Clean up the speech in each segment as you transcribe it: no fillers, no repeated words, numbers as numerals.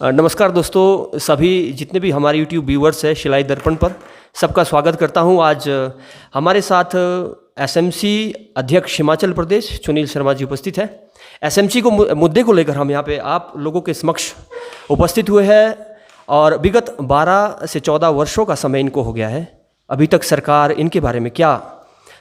नमस्कार दोस्तों, सभी जितने भी हमारे YouTube व्यूवर्स हैं शिलाई दर्पण पर सबका स्वागत करता हूं। आज हमारे साथ एसएमसी अध्यक्ष हिमाचल प्रदेश सुनील शर्मा जी उपस्थित हैं। एसएमसी को मुद्दे को लेकर हम यहां पे आप लोगों के समक्ष उपस्थित हुए हैं और विगत 12 से 14 वर्षों का समय इनको हो गया है। अभी तक सरकार इनके बारे में क्या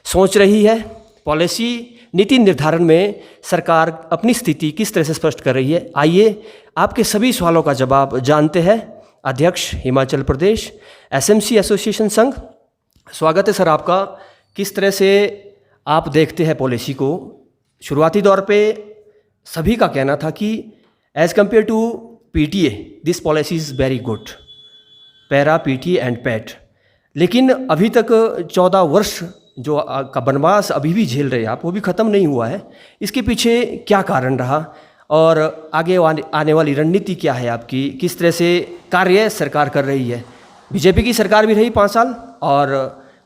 सोच रही है, पॉलिसी नीति निर्धारण में सरकार अपनी स्थिति किस तरह से स्पष्ट कर रही है, आइए आपके सभी सवालों का जवाब जानते हैं। अध्यक्ष हिमाचल प्रदेश एसएमसी एसोसिएशन संघ, स्वागत है सर आपका। किस तरह से आप देखते हैं पॉलिसी को? शुरुआती दौर पे सभी का कहना था कि as compare to PTA this policy is very good, para PTA and PAT, लेकिन अभी तक 14 वर्ष जो का वनवास अभी भी झेल रहे हैं आप, वो भी ख़त्म नहीं हुआ है। इसके पीछे क्या कारण रहा और आगे आने वाली रणनीति क्या है आपकी? किस तरह से कार्य सरकार कर रही है? बीजेपी की सरकार भी रही 5 साल और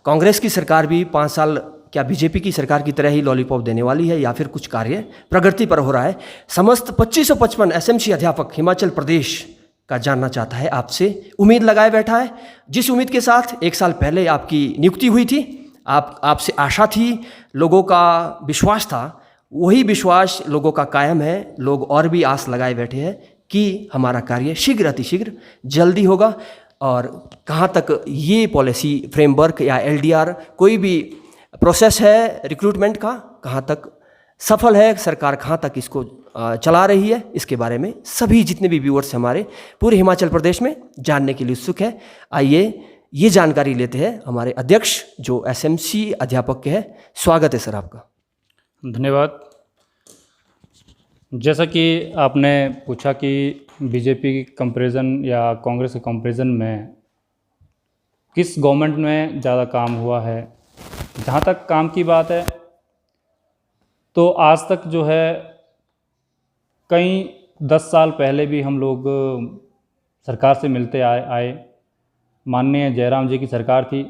कांग्रेस की सरकार भी 5 साल, क्या बीजेपी की सरकार की तरह ही लॉलीपॉप देने वाली है या फिर कुछ कार्य प्रगति पर हो रहा है? समस्त 2555 एसएमसी अध्यापक हिमाचल प्रदेश का जानना चाहता है आपसे। उम्मीद लगाए बैठा है, जिस उम्मीद के साथ 1 साल पहले आपकी नियुक्ति हुई थी, आपसे आशा थी, लोगों का विश्वास था, वही विश्वास लोगों का कायम है। लोग और भी आस लगाए बैठे हैं कि हमारा कार्य शीघ्र अतिशीघ्र जल्दी होगा। और कहाँ तक ये पॉलिसी फ्रेमवर्क या एलडीआर कोई भी प्रोसेस है रिक्रूटमेंट का, कहाँ तक सफल है, सरकार कहाँ तक इसको चला रही है, इसके बारे में सभी जितने भी व्यूअर्स हमारे पूरे हिमाचल प्रदेश में जानने के लिए उत्सुक है। आइए ये जानकारी लेते हैं हमारे अध्यक्ष जो एसएमसी अध्यापक के हैं। स्वागत है सर आपका। धन्यवाद। जैसा कि आपने पूछा कि बीजेपी की कंपैरिजन या कांग्रेस के कंपैरिजन में किस गवर्नमेंट में ज़्यादा काम हुआ है, जहाँ तक काम की बात है तो आज तक जो है कई 10 साल पहले भी हम लोग सरकार से मिलते आए। माननीय जयराम जी की सरकार थी,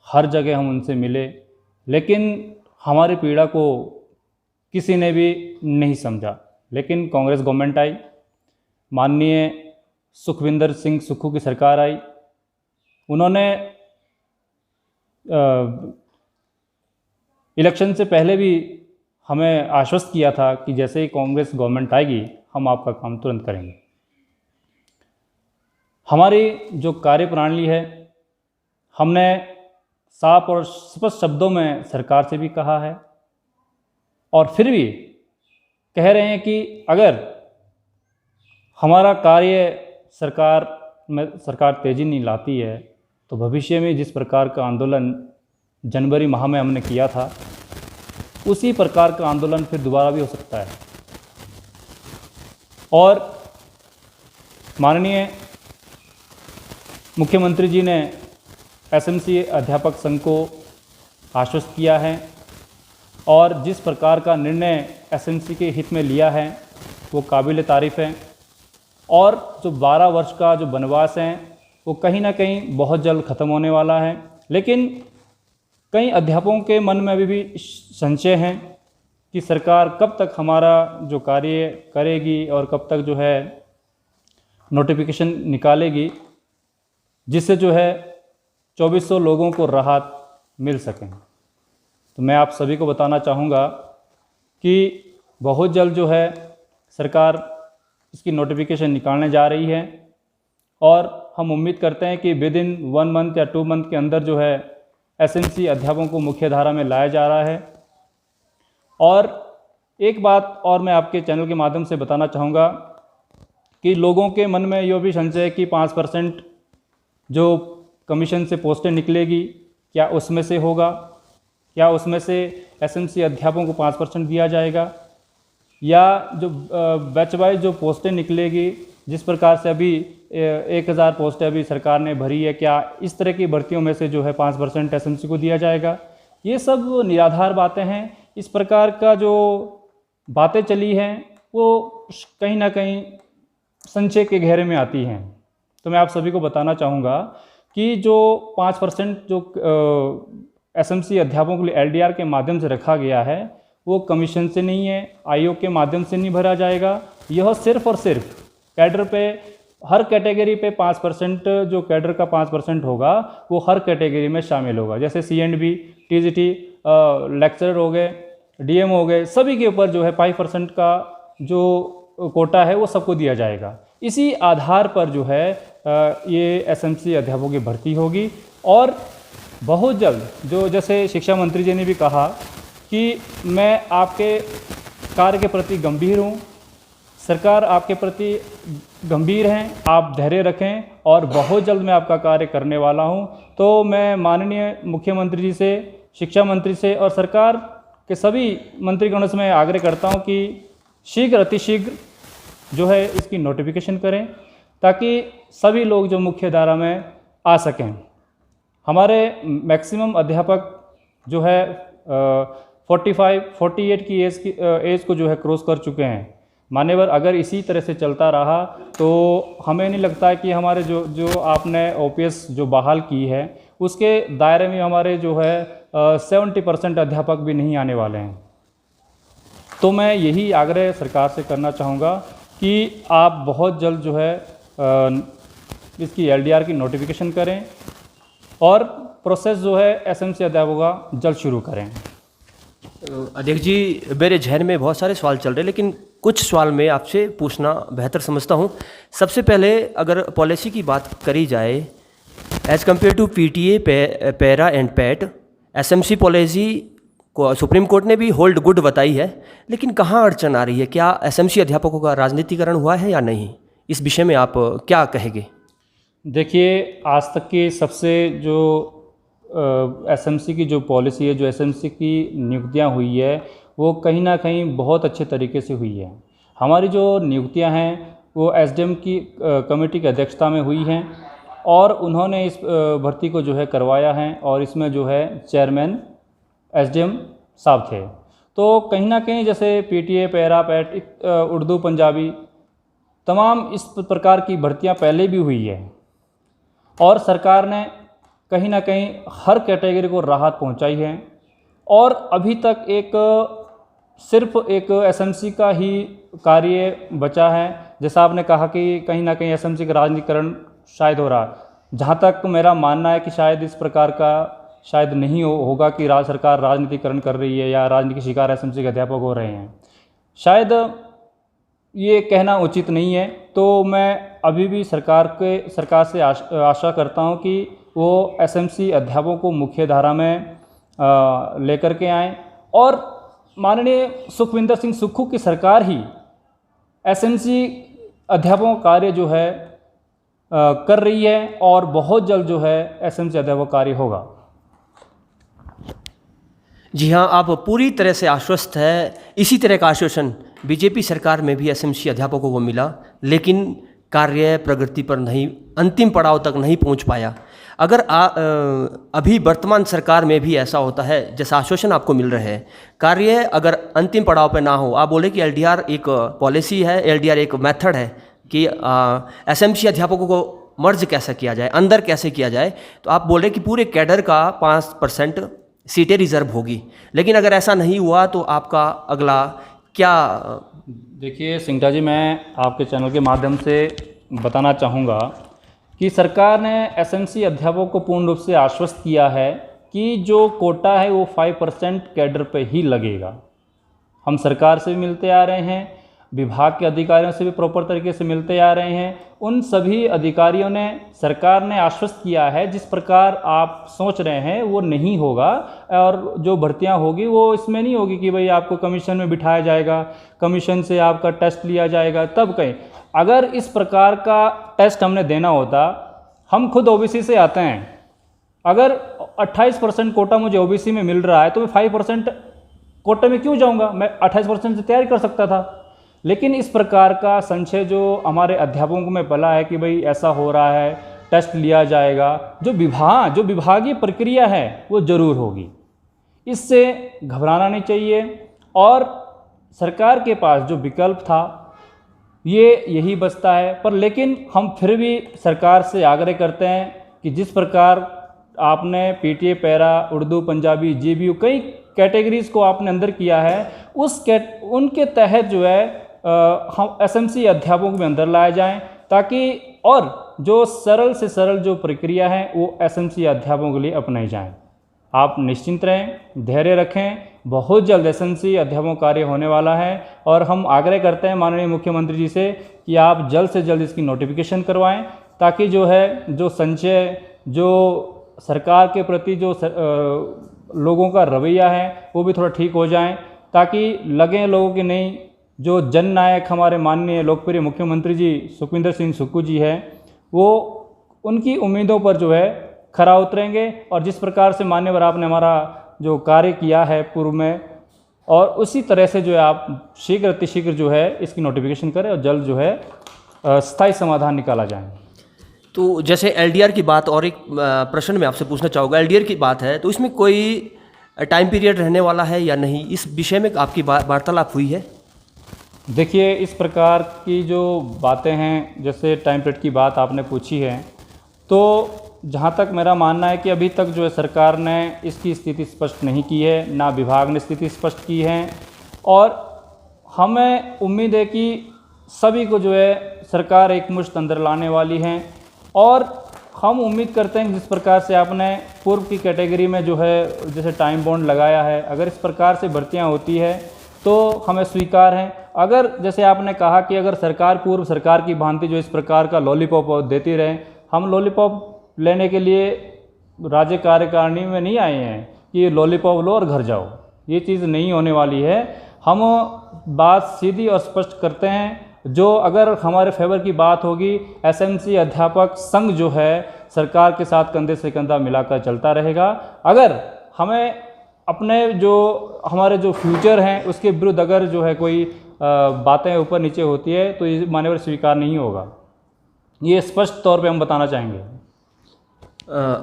हर जगह हम उनसे मिले, लेकिन हमारी पीड़ा को किसी ने भी नहीं समझा। लेकिन कांग्रेस गवर्नमेंट आई, माननीय सुखविंदर सिंह सुक्खू की सरकार आई, उन्होंने इलेक्शन से पहले भी हमें आश्वस्त किया था कि जैसे ही कांग्रेस गवर्नमेंट आएगी हम आपका काम तुरंत करेंगे। हमारी जो कार्यप्रणाली है, हमने साफ और स्पष्ट शब्दों में सरकार से भी कहा है और फिर भी कह रहे हैं कि अगर हमारा कार्य सरकार तेज़ी नहीं लाती है तो भविष्य में जिस प्रकार का आंदोलन जनवरी माह में हमने किया था, उसी प्रकार का आंदोलन फिर दोबारा भी हो सकता है। और माननीय मुख्यमंत्री जी ने एसएमसी अध्यापक संघ को आश्वस्त किया है और जिस प्रकार का निर्णय एसएमसी के हित में लिया है वो काबिल तारीफ़ है। और जो 12 वर्ष का जो वनवास है वो कहीं ना कहीं बहुत जल्द ख़त्म होने वाला है। लेकिन कई अध्यापकों के मन में अभी भी संशय है कि सरकार कब तक हमारा जो कार्य करेगी और कब तक जो है नोटिफिकेशन निकालेगी जिससे जो है 2400 लोगों को राहत मिल सके। तो मैं आप सभी को बताना चाहूँगा कि बहुत जल्द जो है सरकार इसकी नोटिफिकेशन निकालने जा रही है और हम उम्मीद करते हैं कि विद इन 1 मंथ या 2 मंथ के अंदर जो है एसएमसी अध्यापकों को मुख्य धारा में लाया जा रहा है। और एक बात और मैं आपके चैनल के माध्यम से बताना चाहूँगा कि लोगों के मन में यह भी संशय है कि 5% जो कमीशन से पोस्टें निकलेगी, क्या उसमें से होगा, क्या उसमें से एसएमसी अध्यापकों को 5% दिया जाएगा, या जो बैच वाइज जो पोस्टें निकलेगी, जिस प्रकार से अभी 1000 पोस्टें अभी सरकार ने भरी है, क्या इस तरह की भर्तियों में से जो है 5% एसएमसी को दिया जाएगा? ये सब निराधार बातें हैं। इस प्रकार का जो बातें चली हैं वो कहीं ना कहीं संशय के घेरे में आती हैं। तो मैं आप सभी को बताना चाहूँगा कि जो 5% जो एसएमसी अध्यापकों के लिए एलडीआर के माध्यम से रखा गया है वो कमीशन से नहीं है, आयोग के माध्यम से नहीं भरा जाएगा। यह सिर्फ और सिर्फ कैडर पे हर कैटेगरी पे 5% जो कैडर का 5% होगा वो हर कैटेगरी में शामिल होगा। जैसे CNB, TGT, लेक्चरर हो गए, DM हो गए, सभी के ऊपर जो है 5% का जो कोटा है वो सबको दिया जाएगा। इसी आधार पर जो है ये SMC अध्यापकों की भर्ती होगी। और बहुत जल्द जो जैसे शिक्षा मंत्री जी ने भी कहा कि मैं आपके कार्य के प्रति गंभीर हूँ, सरकार आपके प्रति गंभीर हैं, आप धैर्य रखें और बहुत जल्द मैं आपका कार्य करने वाला हूं। तो मैं माननीय मुख्यमंत्री जी से, शिक्षा मंत्री से और सरकार के सभी मंत्रीगणों से मैं आग्रह करता हूं कि शीघ्र अतिशीघ्र जो है इसकी नोटिफिकेशन करें ताकि सभी लोग जो मुख्य धारा में आ सकें। हमारे मैक्सिमम अध्यापक जो है 48 की एज को जो है क्रॉस कर चुके हैं। मान्यवर, अगर इसी तरह से चलता रहा तो हमें नहीं लगता है कि हमारे जो आपने OPS जो बहाल की है उसके दायरे में हमारे जो है 70% अध्यापक भी नहीं आने वाले हैं। तो मैं यही आग्रह सरकार से करना चाहूँगा कि आप बहुत जल्द जो है इसकी LDR की नोटिफिकेशन करें और प्रोसेस जो है SMC अध्यापकों का जल्द शुरू करें। अध्यक्ष जी, मेरे जहन में बहुत सारे सवाल चल रहे हैं, लेकिन कुछ सवाल मैं आपसे पूछना बेहतर समझता हूं। सबसे पहले अगर पॉलिसी की बात करी जाए, as compare to PTA, para and PAT, SMC policy को सुप्रीम कोर्ट ने भी होल्ड गुड बताई है, लेकिन कहाँ अड़चन आ रही है? क्या SMC अध्यापकों का राजनीतिकरण हुआ है या नहीं? इस विषय में आप क्या कहेंगे? देखिए, आज तक की सबसे जो SMC की जो पॉलिसी है, जो SMC की नियुक्तियां हुई है, वो कहीं ना कहीं बहुत अच्छे तरीके से हुई है। हमारी जो नियुक्तियां हैं वो SDM की कमेटी की अध्यक्षता में हुई हैं और उन्होंने इस भर्ती को जो है करवाया है और इसमें जो है चेयरमैन SDM साहब थे। तो कहीं ना कहीं जैसे PTA, para, PAT, Urdu, Punjabi, तमाम इस प्रकार की भर्तियां पहले भी हुई है और सरकार ने कहीं ना कहीं हर कैटेगरी को राहत पहुंचाई है। और अभी तक सिर्फ एक SMC का ही कार्य बचा है। जैसा आपने कहा कि कहीं ना कहीं SMC का राजनीतिकरण शायद हो रहा है। जहाँ तक मेरा मानना है कि शायद इस प्रकार का शायद नहीं होगा कि राज्य सरकार राजनीतिकरण कर रही है या राजनीति के शिकार SMC के अध्यापक हो रहे हैं, शायद ये कहना उचित नहीं है। तो मैं अभी भी सरकार से आशा करता हूँ कि वो SMC अध्यापकों को मुख्य धारा में लेकर के आएँ और माननीय सुखविंदर सिंह सुक्खू की सरकार ही SMC अध्यापकों का कार्य जो है कर रही है और बहुत जल्द जो है SMC अध्यापक कार्य होगा। जी हाँ, आप पूरी तरह से आश्वस्त है। इसी तरह का आश्वासन बीजेपी सरकार में भी SMC अध्यापकों को मिला, लेकिन कार्य प्रगति पर नहीं, अंतिम पड़ाव तक नहीं पहुंच पाया। अगर अभी वर्तमान सरकार में भी ऐसा होता है जैसा आश्वासन आपको मिल रहे हैं, कार्य अगर अंतिम पड़ाव पर ना हो, आप बोले कि LDR एक पॉलिसी है, LDR एक मेथड है कि SMC अध्यापकों को मर्ज कैसे किया जाए, अंदर कैसे किया जाए, तो आप बोले कि पूरे कैडर का 5% सीटें रिजर्व होगी। लेकिन अगर ऐसा नहीं हुआ तो आपका अगला क्या? देखिए सिंगटा जी, मैं आपके चैनल के माध्यम से बताना चाहूँगा कि सरकार ने SMC अध्यापकों को पूर्ण रूप से आश्वस्त किया है कि जो कोटा है वो 5% कैडर पे ही लगेगा। हम सरकार से भी मिलते आ रहे हैं, विभाग के अधिकारियों से भी प्रॉपर तरीके से मिलते आ रहे हैं। उन सभी अधिकारियों ने, सरकार ने आश्वस्त किया है जिस प्रकार आप सोच रहे हैं वो नहीं होगा और जो भर्तियां होगी वो इसमें नहीं होगी कि भाई आपको कमीशन में बिठाया जाएगा, कमीशन से आपका टेस्ट लिया जाएगा तब कहीं। अगर इस प्रकार का टेस्ट हमने देना होता, हम खुद OBC से आते हैं, अगर 28% कोटा मुझे OBC में मिल रहा है तो मैं 5% कोटे में क्यों जाऊंगा? मैं 28% से तैयारी कर सकता था। लेकिन इस प्रकार का संशय जो हमारे अध्यापकों में पला है कि भाई ऐसा हो रहा है, टेस्ट लिया जाएगा, जो विभागीय प्रक्रिया है वो ज़रूर होगी। इससे घबराना नहीं चाहिए और सरकार के पास जो विकल्प था ये यही बचता है। पर लेकिन हम फिर भी सरकार से आग्रह करते हैं कि जिस प्रकार आपने PTA, para, Urdu, Punjabi, GBU कई कैटेगरीज़ को आपने अंदर किया है, उनके तहत जो है हम SMC अध्यापकों में अंदर लाए जाएं ताकि और जो सरल से सरल जो प्रक्रिया है वो एसएमसी अध्यापकों के लिए अपनाई जाएं। आप निश्चिंत रहें, धैर्य रखें, बहुत जल्द एसएमसी अध्यापकों कार्य होने वाला है और हम आग्रह करते हैं माननीय मुख्यमंत्री जी से कि आप जल्द से जल्द इसकी नोटिफिकेशन करवाएं, ताकि जो है जो संचय, जो सरकार के प्रति जो लोगों का रवैया है वो भी थोड़ा ठीक हो जाए, ताकि लगे लोगों की नहीं, जो जननायक हमारे माननीय लोकप्रिय मुख्यमंत्री जी सुखविंदर सिंह सुक्खू जी हैं, वो उनकी उम्मीदों पर जो है खरा उतरेंगे और जिस प्रकार से मान्यवर आपने हमारा जो कार्य किया है पूर्व में, और उसी तरह से जो है आप शीघ्र अतिशीघ्र जो है इसकी नोटिफिकेशन करें और जल्द जो है स्थायी समाधान निकाला जाए। तो जैसे एलडीआर की बात, और एक प्रश्न मैं आपसे पूछना चाहूँगा, एलडीआर की बात है तो इसमें कोई टाइम पीरियड रहने वाला है या नहीं, इस विषय में आपकी वार्तालाप हुई है? देखिए, इस प्रकार की जो बातें हैं, जैसे टाइम पीरियड की बात आपने पूछी है, तो जहाँ तक मेरा मानना है कि अभी तक जो है सरकार ने इसकी स्थिति स्पष्ट नहीं की है, ना विभाग ने स्थिति स्पष्ट की है, और हमें उम्मीद है कि सभी को जो है सरकार एक मुश्त अंदर लाने वाली है। और हम उम्मीद करते हैं कि जिस प्रकार से आपने पूर्व की कैटेगरी में जो है जैसे टाइम बॉन्ड लगाया है, अगर इस प्रकार से भर्तियाँ होती है तो हमें स्वीकार हैं। अगर जैसे आपने कहा कि अगर सरकार पूर्व सरकार की भांति जो इस प्रकार का लॉलीपॉप देती रहे, हम लॉलीपॉप लेने के लिए राज्य कार्यकारिणी में नहीं आए हैं कि लॉलीपॉप लो और घर जाओ, ये चीज़ नहीं होने वाली है। हम बात सीधी और स्पष्ट करते हैं, जो अगर हमारे फेवर की बात होगी, एसएमसी अध्यापक संघ जो है सरकार के साथ कंधे से कंधा मिलाकर चलता रहेगा। अगर हमें अपने जो हमारे जो फ्यूचर हैं उसके विरुद्ध अगर जो है कोई बातें ऊपर नीचे होती है तो ये मान्यवर स्वीकार नहीं होगा, ये स्पष्ट तौर पे हम बताना चाहेंगे।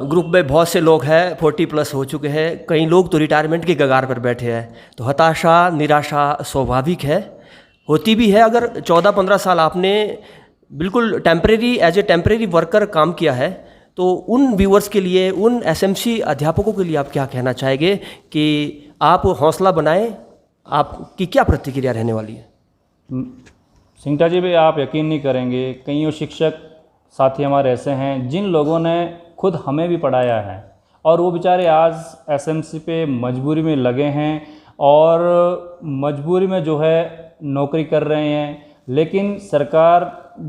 ग्रुप में बहुत से लोग हैं, 40+ हो चुके हैं, कई लोग तो रिटायरमेंट की कगार पर बैठे हैं, तो हताशा निराशा स्वाभाविक है, होती भी है। अगर 14-15 साल आपने बिल्कुल एज ए टेम्परेरी वर्कर काम किया है, तो उन व्यूअर्स के लिए, उन एसएमसी अध्यापकों के लिए आप क्या कहना चाहेंगे कि आप हौसला बनाएं, आपकी क्या प्रतिक्रिया रहने वाली है? सिंगटा जी भी आप यकीन नहीं करेंगे, कईयों शिक्षक साथी हमारे ऐसे हैं जिन लोगों ने खुद हमें भी पढ़ाया है और वो बेचारे आज एसएमसी पे मजबूरी में लगे हैं और मजबूरी में जो है नौकरी कर रहे हैं, लेकिन सरकार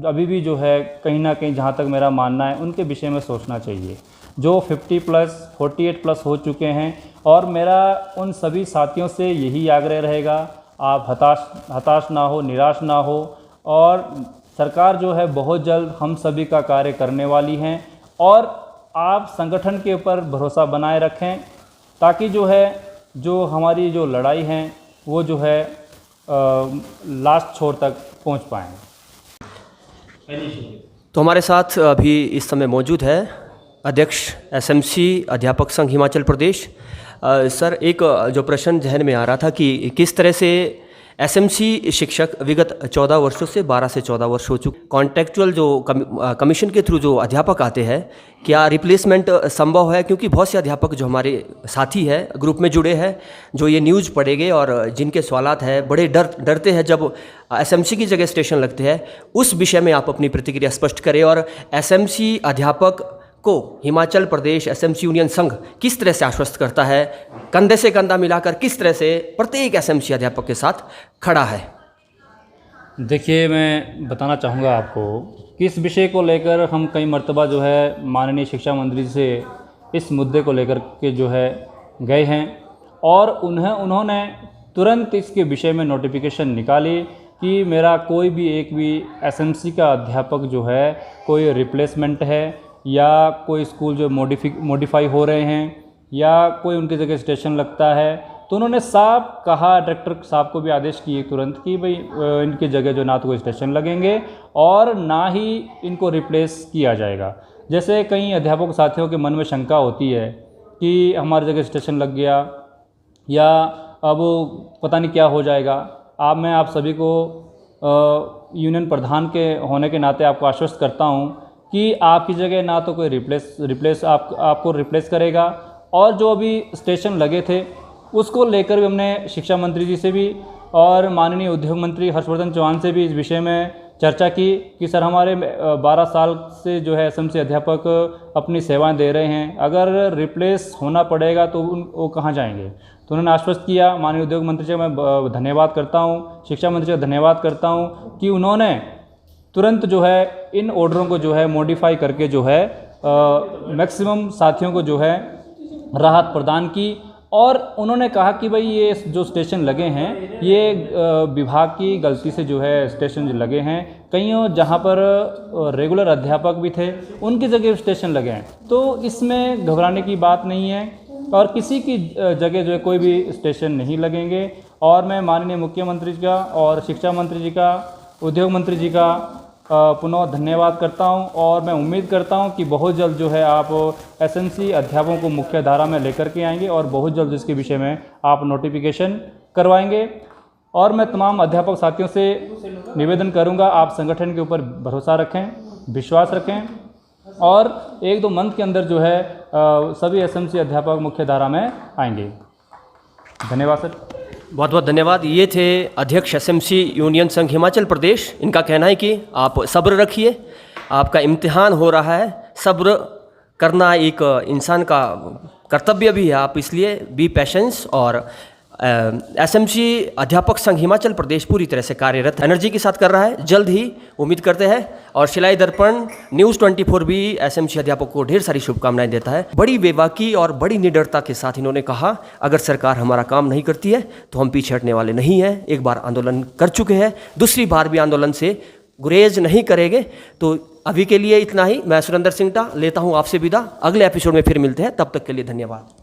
अभी भी जो है कहीं ना कहीं, जहाँ तक मेरा मानना है, उनके विषय में सोचना चाहिए। जो 50+, 48+ हो चुके हैं, और मेरा उन सभी साथियों से यही आग्रह रहेगा, आप हताश ना हो, निराश ना हो, और सरकार जो है बहुत जल्द हम सभी का कार्य करने वाली हैं। और आप संगठन के ऊपर भरोसा बनाए रखें, ताकि जो है जो हमारी जो लड़ाई है वो जो है लास्ट छोर तक पहुंच पाएँ। तो हमारे साथ अभी इस समय मौजूद है अध्यक्ष एसएमसी अध्यापक संघ हिमाचल प्रदेश। सर, एक जो प्रश्न जहन में आ रहा था कि किस तरह से एसएमसी शिक्षक विगत 14 वर्षों से 12 से 14 वर्ष हो चुके, कॉन्ट्रेक्चुअल जो कमीशन के थ्रू जो अध्यापक आते हैं, क्या रिप्लेसमेंट संभव है? क्योंकि बहुत से अध्यापक जो हमारे साथी हैं, ग्रुप में जुड़े हैं, जो ये न्यूज़ पढ़ेंगे और जिनके सवालात हैं, बड़े डरते हैं जब एसएमसी की जगह स्टेशन लगते हैं, उस विषय में आप अपनी प्रतिक्रिया स्पष्ट करें। और एसएमसी अध्यापक को हिमाचल प्रदेश एसएमसी यूनियन संघ किस तरह से आश्वस्त करता है, कंधे से कंधा मिलाकर किस तरह से प्रत्येक एसएमसी अध्यापक के साथ खड़ा है? देखिए, मैं बताना चाहूँगा आपको कि इस विषय को लेकर हम कई मर्तबा जो है माननीय शिक्षा मंत्री से इस मुद्दे को लेकर के जो है गए हैं, और उन्होंने तुरंत इसके विषय में नोटिफिकेशन निकाली कि मेरा कोई भी एक भी एसएमसी का अध्यापक जो है कोई रिप्लेसमेंट है, या कोई स्कूल जो मॉडिफाई हो रहे हैं, या कोई उनकी जगह स्टेशन लगता है, तो उन्होंने साफ कहा, डायरेक्टर साहब को भी आदेश किए तुरंत कि भाई इनकी जगह जो ना तो कोई स्टेशन लगेंगे और ना ही इनको रिप्लेस किया जाएगा। जैसे कई अध्यापक साथियों के मन में शंका होती है कि हमारी जगह स्टेशन लग गया या अब पता नहीं क्या हो जाएगा। मैं आप सभी को यूनियन प्रधान के होने के नाते आपको आश्वस्त करता हूं कि आपकी जगह ना तो कोई आपको रिप्लेस करेगा, और जो अभी स्टेशन लगे थे उसको लेकर भी हमने शिक्षा मंत्री जी से भी और माननीय उद्योग मंत्री हर्षवर्धन चौहान से भी इस विषय में चर्चा की कि सर हमारे 12 साल से जो है एसएमसी अध्यापक अपनी सेवाएं दे रहे हैं, अगर रिप्लेस होना पड़ेगा तो वो कहाँ जाएंगे। तो उन्होंने आश्वस्त किया। माननीय उद्योग मंत्री जी का मैं धन्यवाद करता हूँ, शिक्षा मंत्री जी का धन्यवाद करता हूँ कि उन्होंने तुरंत जो है इन ऑर्डरों को जो है मॉडिफाई करके जो है मैक्सिमम साथियों को जो है राहत प्रदान की। और उन्होंने कहा कि भाई ये जो स्टेशन लगे हैं ये विभाग की गलती से जो है स्टेशन जो लगे हैं, कईयों जहाँ पर रेगुलर अध्यापक भी थे उनकी जगह स्टेशन लगे हैं, तो इसमें घबराने की बात नहीं है और किसी की जगह जो है कोई भी स्टेशन नहीं लगेंगे। और मैं माननीय मुख्यमंत्री जी का और शिक्षा मंत्री जी का, उद्योग मंत्री जी का पुनः धन्यवाद करता हूं और मैं उम्मीद करता हूं कि बहुत जल्द जो है आप एसएमसी अध्यापकों को मुख्य धारा में लेकर के आएंगे और बहुत जल्द इसके विषय में आप नोटिफिकेशन करवाएंगे। और मैं तमाम अध्यापक साथियों से निवेदन करूंगा, आप संगठन के ऊपर भरोसा रखें, विश्वास रखें और 1-2 मंथ के अंदर जो है सभी एसएमसी अध्यापक मुख्य धारा में आएंगे। धन्यवाद सर। बहुत बहुत धन्यवाद। ये थे अध्यक्ष एसएमसी यूनियन संघ हिमाचल प्रदेश। इनका कहना है कि आप सब्र रखिए, आपका इम्तिहान हो रहा है, सब्र करना एक इंसान का कर्तव्य भी है, आप इसलिए बी पेशेंस। और एसएमसी अध्यापक संघ हिमाचल प्रदेश पूरी तरह से कार्यरत एनर्जी के साथ कर रहा है, जल्द ही उम्मीद करते हैं। और शिलाई दर्पण न्यूज़ 24 भी एसएमसी अध्यापक को ढेर सारी शुभकामनाएं देता है। बड़ी बेबाकी और बड़ी निडरता के साथ इन्होंने कहा, अगर सरकार हमारा काम नहीं करती है तो हम पीछे हटने वाले नहीं हैं। एक बार आंदोलन कर चुके हैं, दूसरी बार भी आंदोलन से गुरेज नहीं करेंगे। तो अभी के लिए इतना ही। मैं सुरेंद्र सिंगटा लेता हूँ आपसे विदा, अगले एपिसोड में फिर मिलते हैं, तब तक के लिए धन्यवाद।